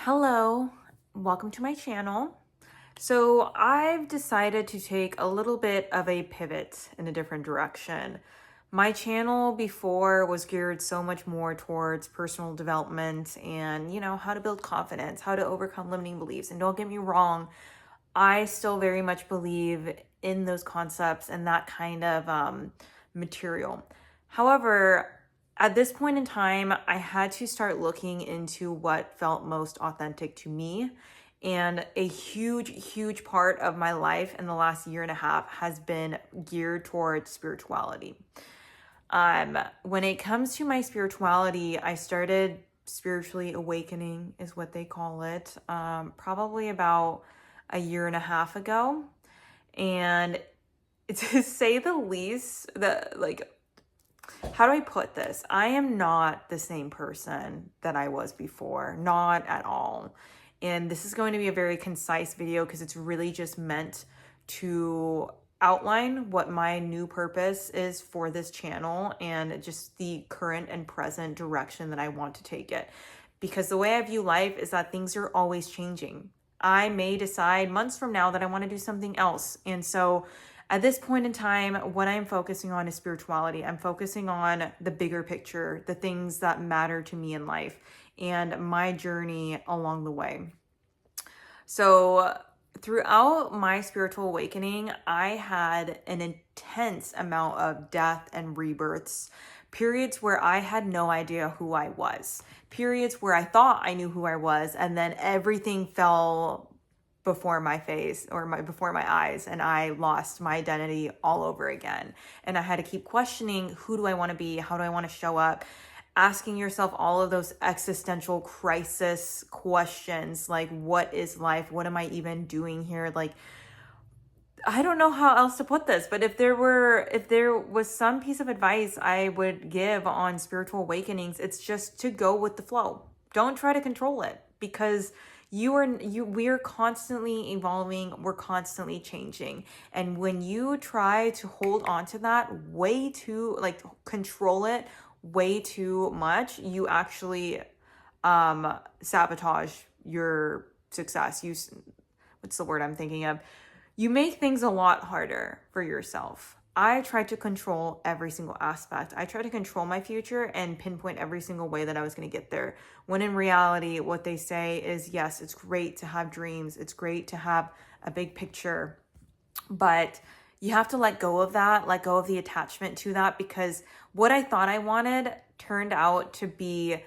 Hello, welcome to my channel. So I've decided to take a little bit of a pivot in a different direction. My channel before was geared so much more towards personal development and, how to build confidence, how to overcome limiting beliefs. And don't get me wrong, I still very much believe in those concepts and that kind of material. However, at this point in time, I had to start looking into what felt most authentic to me. And a huge part of my life in the last year and a half has been geared towards spirituality. When it comes to my spirituality, I started spiritually awakening, is what they call it, probably about a year and a half ago. And to say the least, how do I put this? I am not the same person that I was before, not at all. And this is going to be a very concise video because it's really just meant to outline what my new purpose is for this channel and just the current and present direction that I want to take it. Because the way I view life is that things are always changing. I may decide months from now that I want to do something else. And so at this point in time, what I'm focusing on is spirituality. I'm focusing on the bigger picture, the things that matter to me in life, and my journey along the way. So throughout my spiritual awakening, I had an intense amount of death and rebirths, periods where I had no idea who I was, periods where I thought I knew who I was, and then everything fell before my face or before my eyes, and I lost my identity all over again. And I had to keep questioning, who do I want to be? How do I want to show up? Asking yourself all of those existential crisis questions, like, what is life? What am I even doing here? Like, I don't know how else to put this, but if there was some piece of advice I would give on spiritual awakenings, it's just to go with the flow. Don't try to control it, because we're constantly evolving, we're constantly changing. And when you try to hold on to that way too, like control it way too much, you actually sabotage your success. What's the word I'm thinking of? You make things a lot harder for yourself. I tried to control every single aspect. I tried to control my future and pinpoint every single way that I was going to get there. When in reality, what they say is, yes, it's great to have dreams. It's great to have a big picture, but you have to let go of that, let go of the attachment to that, because what I thought I wanted turned out to be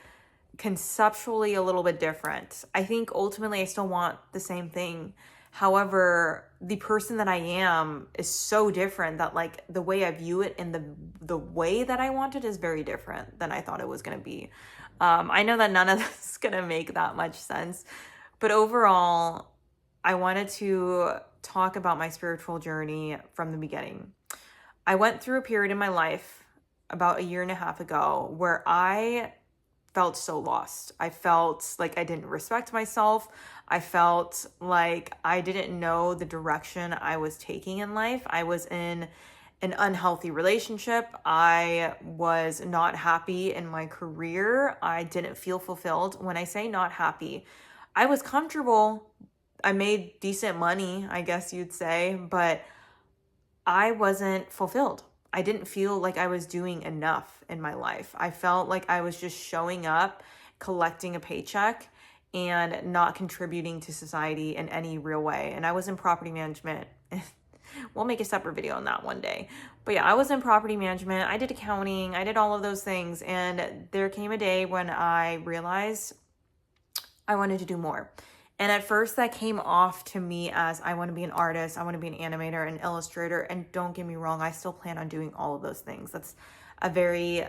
conceptually a little bit different. I think ultimately I still want the same thing. However, the person that I am is so different that, like, the way I view it and the way that I want it is very different than I thought it was going to be. I know that none of this is going to make that much sense, but overall, I wanted to talk about my spiritual journey from the beginning. I went through a period in my life about a year and a half ago where I felt so lost. I felt like I didn't respect myself. I felt like I didn't know the direction I was taking in life. I was in an unhealthy relationship. I was not happy in my career. I didn't feel fulfilled. When I say not happy, I was comfortable. I made decent money, I guess you'd say, but I wasn't fulfilled. I didn't feel like I was doing enough in my life. I felt like I was just showing up, collecting a paycheck, and not contributing to society in any real way. And I was in property management. We'll make a separate video on that one day. But yeah, I was in property management. I did accounting. I did all of those things. And there came a day when I realized I wanted to do more. And at first that came off to me as, I want to be an artist, I want to be an animator, an illustrator. And don't get me wrong, I still plan on doing all of those things. That's a very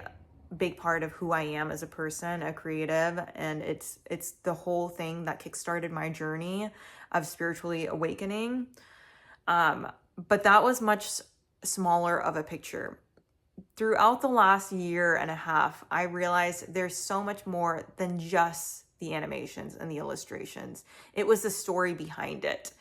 big part of who I am as a person, a creative. And it's the whole thing that kickstarted my journey of spiritually awakening. But that was much smaller of a picture. Throughout the last year and a half, I realized there's so much more than just the animations and the illustrations. It was the story behind it.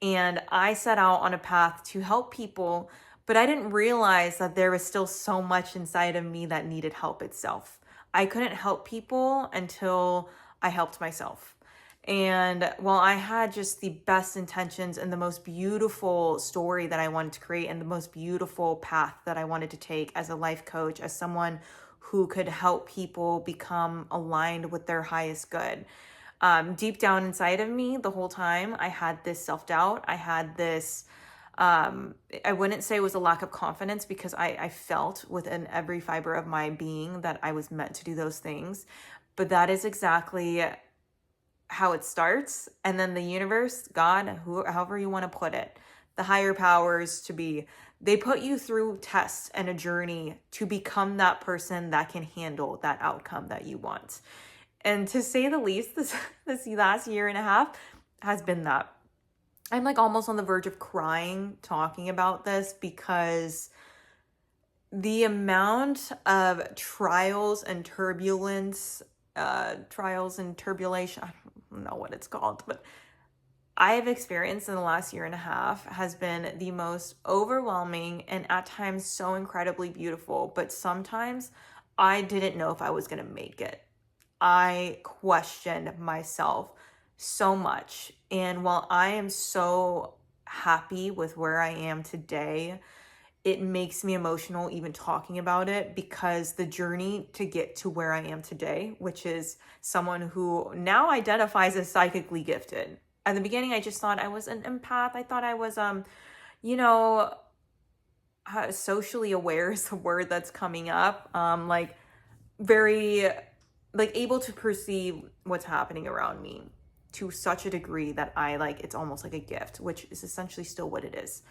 And I set out on a path to help people, but I didn't realize that there was still so much inside of me that needed help itself. I couldn't help people until I helped myself. And while I had just the best intentions and the most beautiful story that I wanted to create and the most beautiful path that I wanted to take as a life coach, as someone who could help people become aligned with their highest good. Deep down inside of me, the whole time, I had this self-doubt. I had this, I wouldn't say it was a lack of confidence, because I felt within every fiber of my being that I was meant to do those things. But that is exactly how it starts. And then the universe, God, however you want to put it, the higher powers to be, they put you through tests and a journey to become that person that can handle that outcome that you want. And to say the least, this last year and a half has been that. I'm like almost on the verge of crying talking about this, because the amount of trials and turbulence, trials and turbulation, I don't know what it's called, but I have experienced in the last year and a half has been the most overwhelming and at times so incredibly beautiful. But sometimes I didn't know if I was going to make it. I questioned myself so much. And while I am so happy with where I am today, it makes me emotional even talking about it, because the journey to get to where I am today, which is someone who now identifies as psychically gifted. At the beginning, I just thought I was an empath. I thought I was, you know, socially aware is the word that's coming up. Like very, like able to perceive what's happening around me to such a degree that I like, it's almost like a gift, which is essentially still what it is.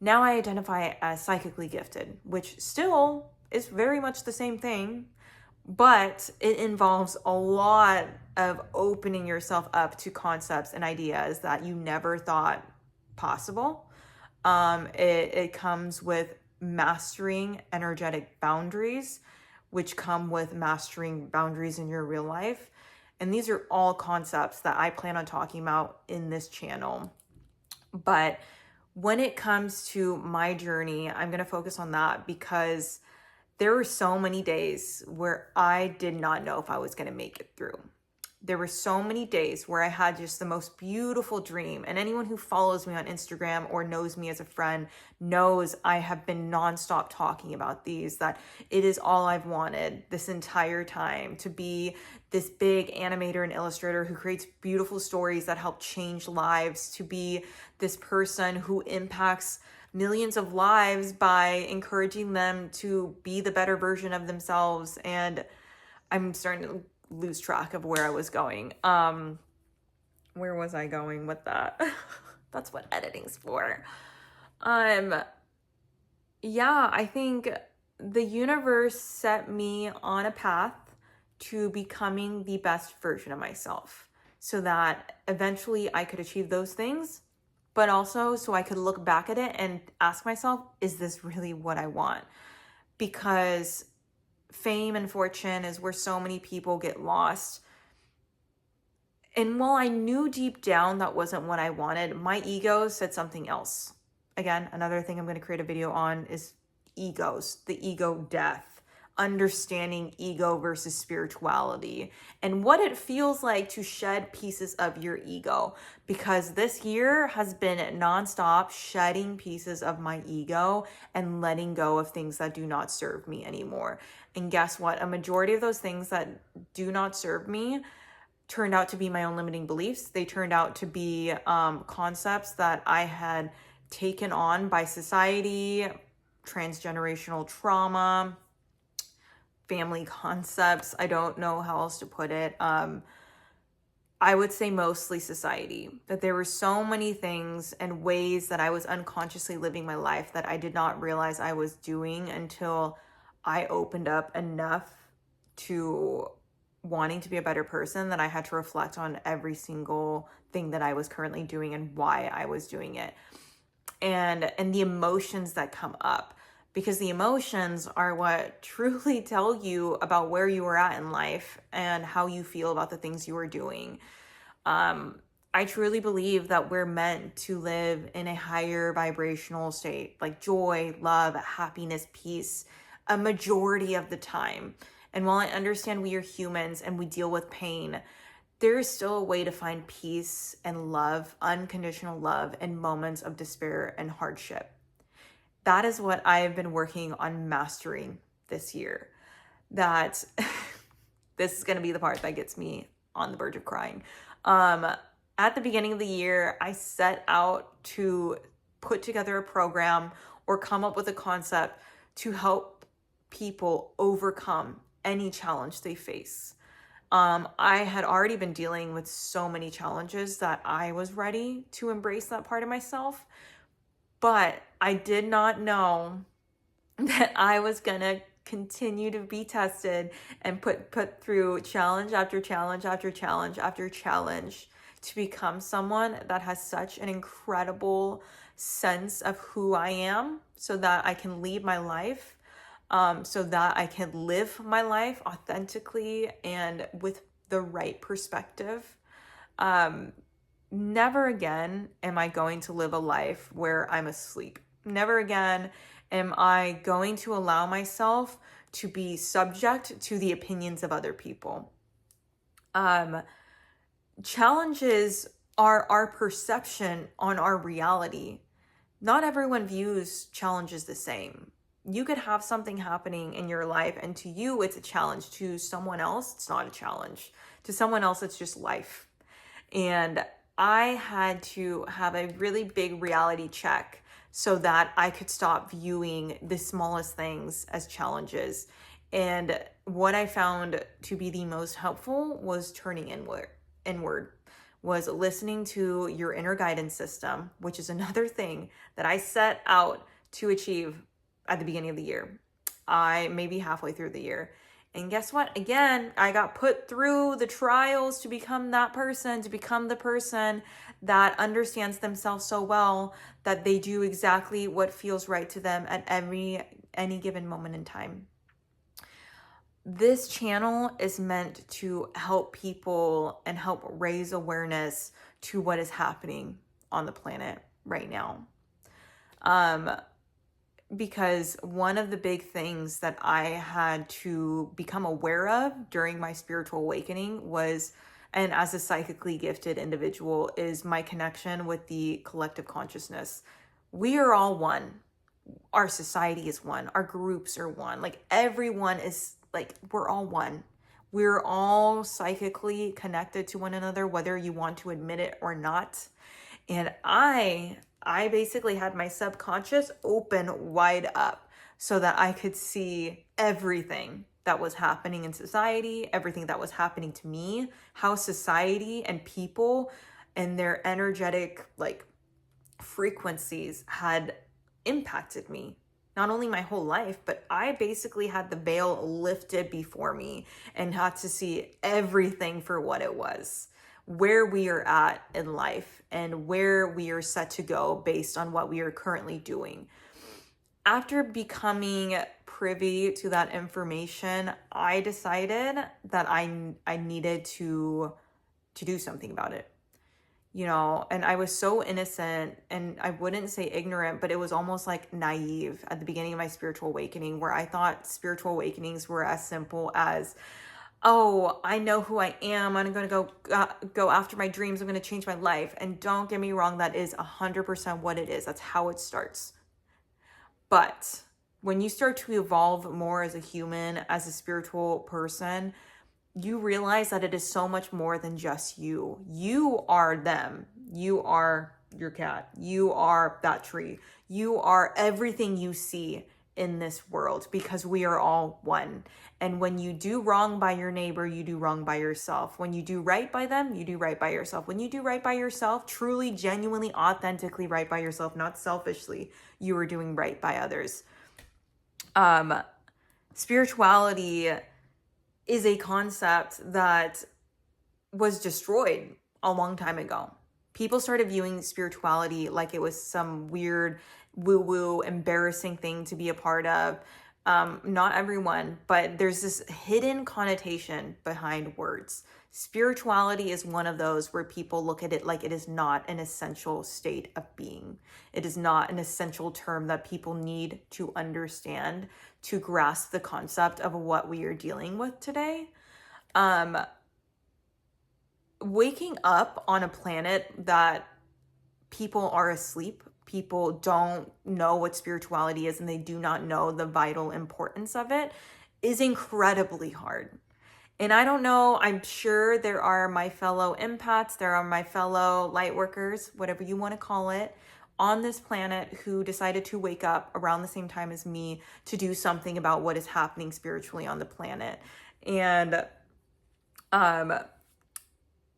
Now I identify as psychically gifted, which still is very much the same thing, but it involves a lot of opening yourself up to concepts and ideas that you never thought possible. It comes with mastering energetic boundaries, which come with mastering boundaries in your real life. And these are all concepts that I plan on talking about in this channel. But when it comes to my journey, I'm going to focus on that, because there were so many days where I did not know if I was going to make it through. There were so many days where I had just the most beautiful dream. And anyone who follows me on Instagram or knows me as a friend knows I have been nonstop talking about these, that it is all I've wanted this entire time, to be this big animator and illustrator who creates beautiful stories that help change lives, to be this person who impacts millions of lives by encouraging them to be the better version of themselves. And I'm starting to lose track of where I was going. Where was I going with that? That's what editing's for. Yeah, I think the universe set me on a path to becoming the best version of myself, so that eventually I could achieve those things, but also so I could look back at it and ask myself, is this really what I want? Because fame and fortune is where so many people get lost. And while I knew deep down that wasn't what I wanted, my ego said something else. Again, another thing I'm going to create a video on is egos, the ego death, understanding ego versus spirituality, and what it feels like to shed pieces of your ego. Because this year has been nonstop shedding pieces of my ego and letting go of things that do not serve me anymore. And guess what? A majority of those things that do not serve me turned out to be my own limiting beliefs. They turned out to be concepts that I had taken on by society, transgenerational trauma, family concepts. I don't know how else to put it. I would say mostly society, that there were so many things and ways that I was unconsciously living my life that I did not realize I was doing until I opened up enough to wanting to be a better person, that I had to reflect on every single thing that I was currently doing and why I was doing it. And the emotions that come up, because the emotions are what truly tell you about where you are at in life and how you feel about the things you are doing. I truly believe that we're meant to live in a higher vibrational state, like joy, love, happiness, peace, a majority of the time. And while I understand we are humans and we deal with pain, there is still a way to find peace and love, unconditional love, in moments of despair and hardship. That is what I have been working on mastering this year. That this is going to be the part that gets me on the verge of crying. At the beginning of the year, I set out to put together a program or come up with a concept to help people overcome any challenge they face. I had already been dealing with so many challenges that I was ready to embrace that part of myself, but I did not know that I was gonna continue to be tested and put through challenge after challenge after challenge after challenge to become someone that has such an incredible sense of who I am, so that I can lead my life, so that I can live my life authentically and with the right perspective. Never again am I going to live a life where I'm asleep. Never again am I going to allow myself to be subject to the opinions of other people. Challenges are our perception on our reality. Not everyone views challenges the same. You could have something happening in your life, and to you, it's a challenge. To someone else, it's not a challenge. To someone else, it's just life. And I had to have a really big reality check so that I could stop viewing the smallest things as challenges. And what I found to be the most helpful was turning inward, was listening to your inner guidance system, which is another thing that I set out to achieve at the beginning of the year. I maybe halfway through the year. And guess what? Again, I got put through the trials to become that person, to become the person that understands themselves so well that they do exactly what feels right to them at any given moment in time. This channel is meant to help people and help raise awareness to what is happening on the planet right now. Because one of the big things that I had to become aware of during my spiritual awakening was, and as a psychically gifted individual, is my connection with the collective consciousness. We are all one. Our society is one. Our groups are one. Like, everyone is, like, we're all one. We're all psychically connected to one another, whether you want to admit it or not. And I basically had my subconscious open wide up so that I could see everything that was happening in society, everything that was happening to me, how society and people and their energetic, like, frequencies had impacted me. Not only my whole life, but I basically had the veil lifted before me and had to see everything for what it was, where we are at in life and where we are set to go based on what we are currently doing. After becoming privy to that information, I decided that I needed to do something about it. You know, and I was so innocent, and I wouldn't say ignorant, but it was almost like naive at the beginning of my spiritual awakening, where I thought spiritual awakenings were as simple as, oh, I know who I am. I'm going to go after my dreams. I'm going to change my life. And don't get me wrong, that is 100% what it is. That's how it starts. But when you start to evolve more as a human, as a spiritual person, you realize that it is so much more than just you. You are them. You are your cat. You are that tree. You are everything you see in this world, because we are all one. And when you do wrong by your neighbor, you do wrong by yourself. When you do right by them, you do right by yourself. When you do right by yourself, truly, genuinely, authentically right by yourself, not selfishly, you are doing right by others. Spirituality is a concept that was destroyed a long time ago. People started viewing spirituality like it was some weird woo-woo embarrassing thing to be a part of. Not everyone, but there's this hidden connotation behind words. Spirituality is one of those where people look at it like it is not an essential state of being. It is not an essential term that people need to understand to grasp the concept of what we are dealing with today. waking up on a planet that people are asleep, people don't know what spirituality is, and they do not know the vital importance of it, is incredibly hard. And I don't know, I'm sure there are my fellow empaths, there are my fellow light workers, whatever you want to call it, on this planet who decided to wake up around the same time as me to do something about what is happening spiritually on the planet. And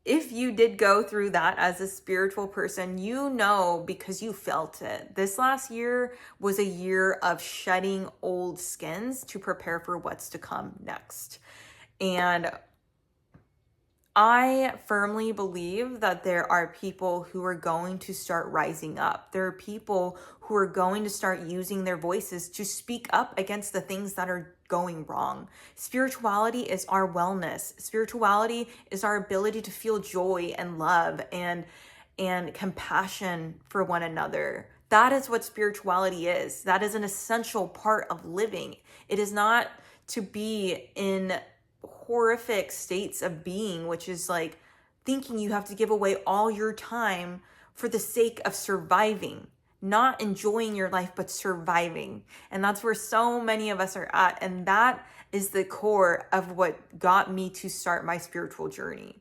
if you did go through that as a spiritual person, you know, because you felt it. This last year was a year of shedding old skins to prepare for what's to come next. And I firmly believe that there are people who are going to start rising up. There are people who are going to start using their voices to speak up against the things that are going wrong. Spirituality is our wellness. Spirituality is our ability to feel joy and love and compassion for one another. That is what spirituality is. That is an essential part of living. It is not to be in horrific states of being, which is like thinking you have to give away all your time for the sake of surviving, not enjoying your life, but surviving. And that's where so many of us are at. And that is the core of what got me to start my spiritual journey,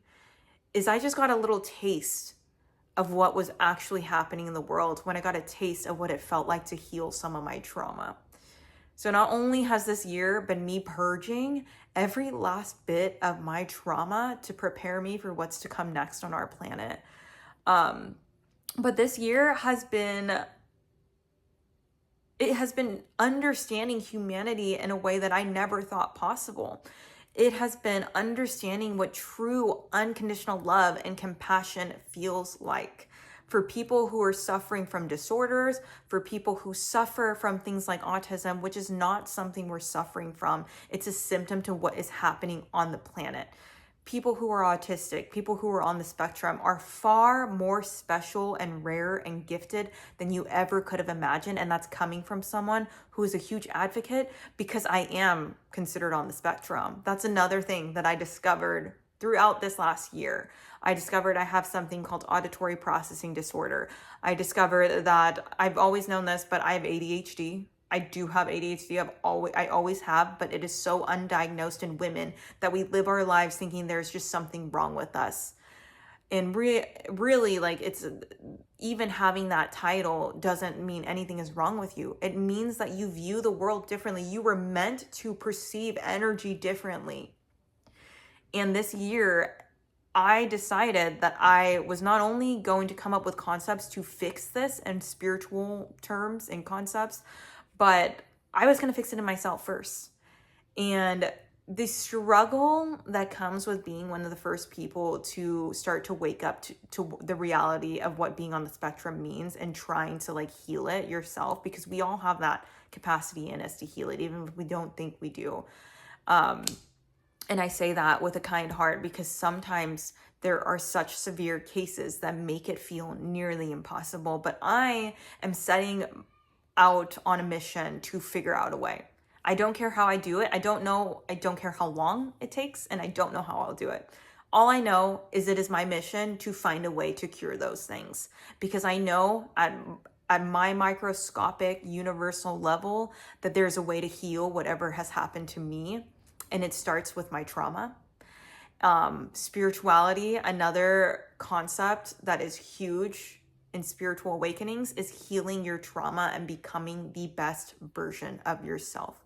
is I just got a little taste of what was actually happening in the world when I got a taste of what it felt like to heal some of my trauma. So not only has this year been me purging every last bit of my trauma to prepare me for what's to come next on our planet, but this year has been understanding humanity in a way that I never thought possible. It has been understanding what true unconditional love and compassion feels like. For people who are suffering from disorders, for people who suffer from things like autism, which is not something we're suffering from. It's a symptom to what is happening on the planet. People who are autistic, people who are on the spectrum are far more special and rare and gifted than you ever could have imagined. And that's coming from someone who is a huge advocate, because I am considered on the spectrum. That's another thing that I discovered throughout this last year. I discovered I have something called auditory processing disorder. I discovered that I've always known this, but I have ADHD. I do have ADHD. I always have, but it is so undiagnosed in women that we live our lives thinking there's just something wrong with us. And really, like, it's even having that title doesn't mean anything is wrong with you. It means that you view the world differently. You were meant to perceive energy differently. And this year, I decided that I was not only going to come up with concepts to fix this and spiritual terms and concepts, but I was going to fix it in myself first. And the struggle that comes with being one of the first people to start to wake up to the reality of what being on the spectrum means and trying to like heal it yourself, because we all have that capacity in us to heal it, even if we don't think we do. And I say that with a kind heart, because sometimes there are such severe cases that make it feel nearly impossible. But I am setting out on a mission to figure out a way. I don't care how I do it. I don't care how long it takes, and I don't know how I'll do it. All I know is it is my mission to find a way to cure those things, because I know at my microscopic universal level that there's a way to heal whatever has happened to me. And it starts with my trauma. Spirituality, another concept that is huge in spiritual awakenings, is healing your trauma and becoming the best version of yourself.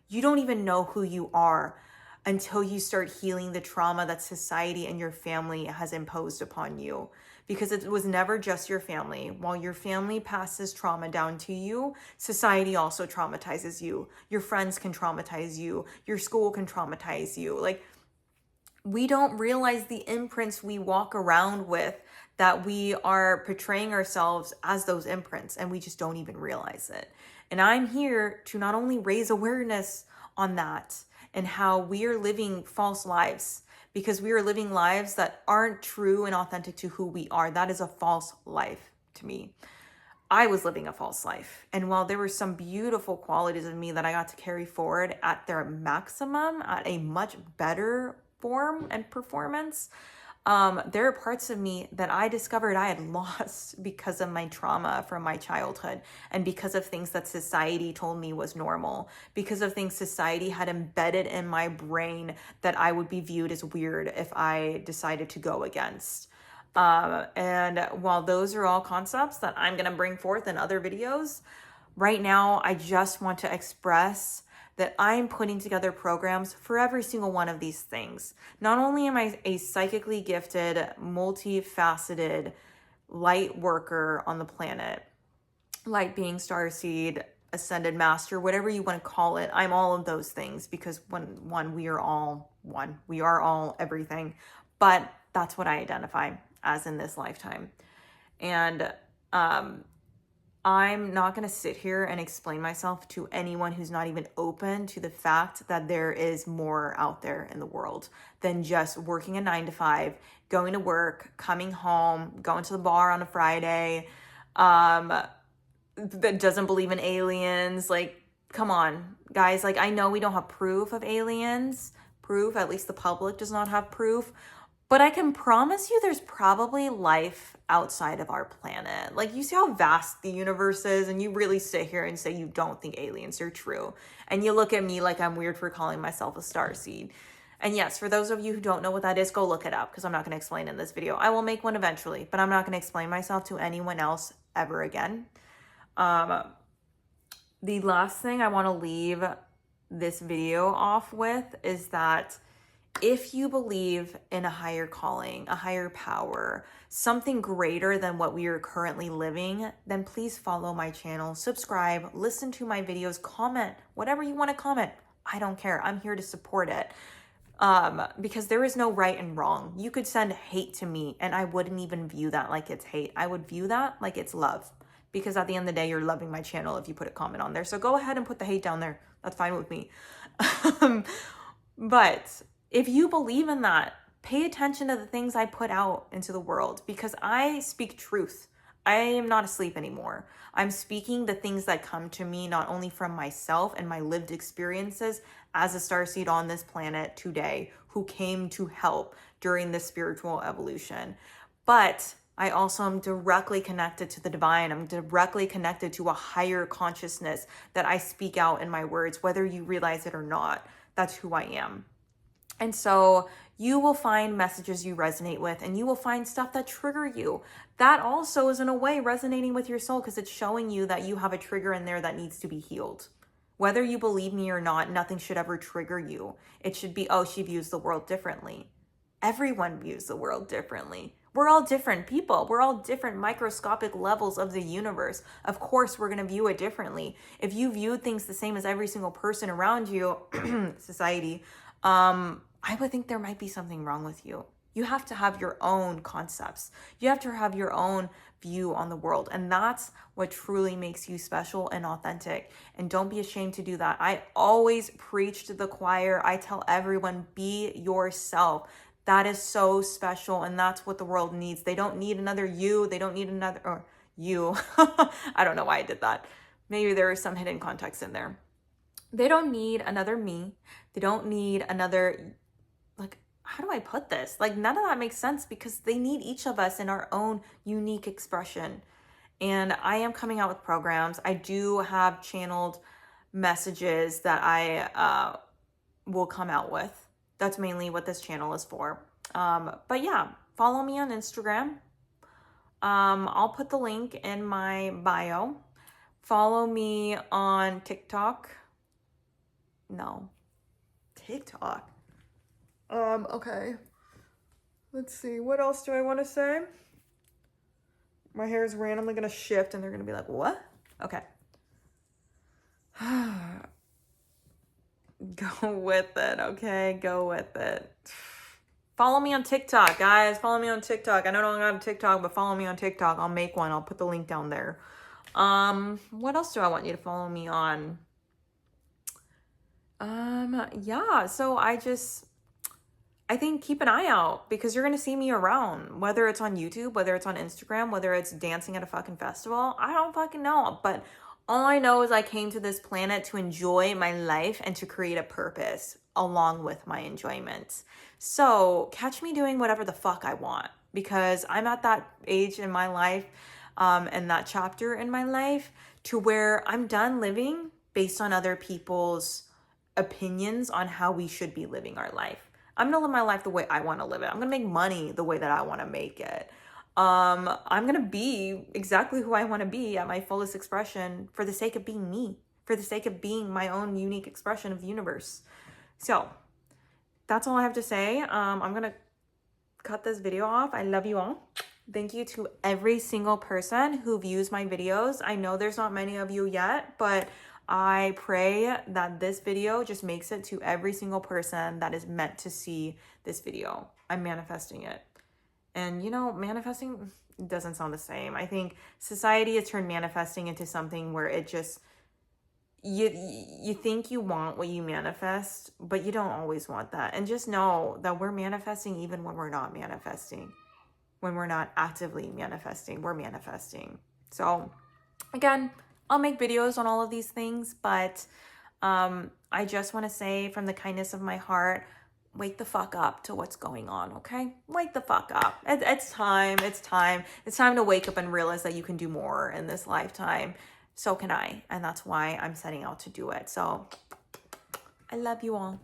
You don't even know who you are until you start healing the trauma that society and your family has imposed upon you. Because it was never just your family. While your family passes trauma down to you, society also traumatizes you. Your friends can traumatize you. Your school can traumatize you. Like, we don't realize the imprints we walk around with, that we are portraying ourselves as those imprints, and we just don't even realize it. And I'm here to not only raise awareness on that and how we are living false lives, because we are living lives that aren't true and authentic to who we are. That is a false life to me. I was living a false life. And while there were some beautiful qualities of me that I got to carry forward at their maximum, at a much better form and performance, there are parts of me that I discovered I had lost because of my trauma from my childhood and because of things that society told me was normal, because of things society had embedded in my brain that I would be viewed as weird if I decided to go against. And while those are all concepts that I'm going to bring forth in other videos, right now I just want to express that I'm putting together programs for every single one of these things. Not only am I a psychically gifted, multifaceted light worker on the planet, light being, starseed, ascended master, whatever you want to call it, I'm all of those things because we are all one. We are all everything. But that's what I identify as in this lifetime. And I'm not going to sit here and explain myself to anyone who's not even open to the fact that there is more out there in the world than just working a 9 to 5, going to work, coming home, going to the bar on a Friday, that doesn't believe in aliens. Like, come on, guys. Like, I know we don't have proof of aliens. At least the public does not have proof. But I can promise you there's probably life outside of our planet. Like, you see how vast the universe is, and you really sit here and say you don't think aliens are true. And you look at me like I'm weird for calling myself a starseed. And yes, for those of you who don't know what that is, go look it up because I'm not going to explain in this video. I will make one eventually, but I'm not going to explain myself to anyone else ever again. The last thing I want to leave this video off with is that if you believe in a higher calling, a higher power, something greater than what we are currently living, then please follow my channel, subscribe, listen to my videos, comment, whatever you want to comment. I don't care. I'm here to support it. Because there is no right and wrong. You could send hate to me and I wouldn't even view that like it's hate. I would view that like it's love. Because at the end of the day, you're loving my channel if you put a comment on there. So go ahead and put the hate down there. That's fine with me. But if you believe in that, pay attention to the things I put out into the world because I speak truth. I am not asleep anymore. I'm speaking the things that come to me, not only from myself and my lived experiences as a starseed on this planet today who came to help during this spiritual evolution, but I also am directly connected to the divine. I'm directly connected to a higher consciousness that I speak out in my words, whether you realize it or not. That's who I am. And so you will find messages you resonate with and you will find stuff that trigger you. That also is in a way resonating with your soul because it's showing you that you have a trigger in there that needs to be healed. Whether you believe me or not, nothing should ever trigger you. It should be, oh, she views the world differently. Everyone views the world differently. We're all different people. We're all different microscopic levels of the universe. Of course, we're going to view it differently. If you view things the same as every single person around you, society, I would think there might be something wrong with you. You have to have your own concepts. You have to have your own view on the world. And that's what truly makes you special and authentic. And don't be ashamed to do that. I always preach to the choir. I tell everyone, be yourself. That is so special. And that's what the world needs. They don't need another you. They don't need another, or you. I don't know why I did that. Maybe there is some hidden context in there. They don't need another me. They don't need another, like, how do I put this? Like, none of that makes sense because they need each of us in our own unique expression. And I am coming out with programs. I do have channeled messages that I will come out with. That's mainly what this channel is for. But yeah, follow me on Instagram. I'll put the link in my bio. Follow me on TikTok. No, TikTok. Okay. Let's see. What else do I want to say? My hair is randomly going to shift and they're going to be like, what? Okay. Go with it, okay? Go with it. Follow me on TikTok, guys. Follow me on TikTok. I don't have TikTok, but follow me on TikTok. I'll make one. I'll put the link down there. What else do I want you to follow me on? Yeah, so I think keep an eye out because you're going to see me around, whether it's on YouTube, whether it's on Instagram, whether it's dancing at a fucking festival. I don't fucking know, but All I know is I came to this planet to enjoy my life and to create a purpose along with my enjoyment. So catch me doing whatever the fuck I want, because I'm at that age in my life, and that chapter in my life, to where I'm done living based on other people's opinions on how we should be living our life. I'm gonna live my life the way I want to live it. I'm gonna make money the way that I want to make it. I'm gonna be exactly who I want to be at my fullest expression for the sake of being me, for the sake of being my own unique expression of the universe. So that's all I have to say. I'm gonna cut this video off. I love you all. Thank you to every single person who views my videos. I know there's not many of you yet, but I pray that this video just makes it to every single person that is meant to see this video. I'm manifesting it. And you know, manifesting doesn't sound the same. I think society has turned manifesting into something where it just, you think you want what you manifest, but you don't always want that. And just know that we're manifesting even when we're not manifesting. When we're not actively manifesting, we're manifesting. So again, I'll make videos on all of these things, but I just want to say from the kindness of my heart, wake the fuck up to what's going on, okay? Wake the fuck up. It's time. It's time. It's time to wake up and realize that you can do more in this lifetime. So can I. And that's why I'm setting out to do it. So I love you all.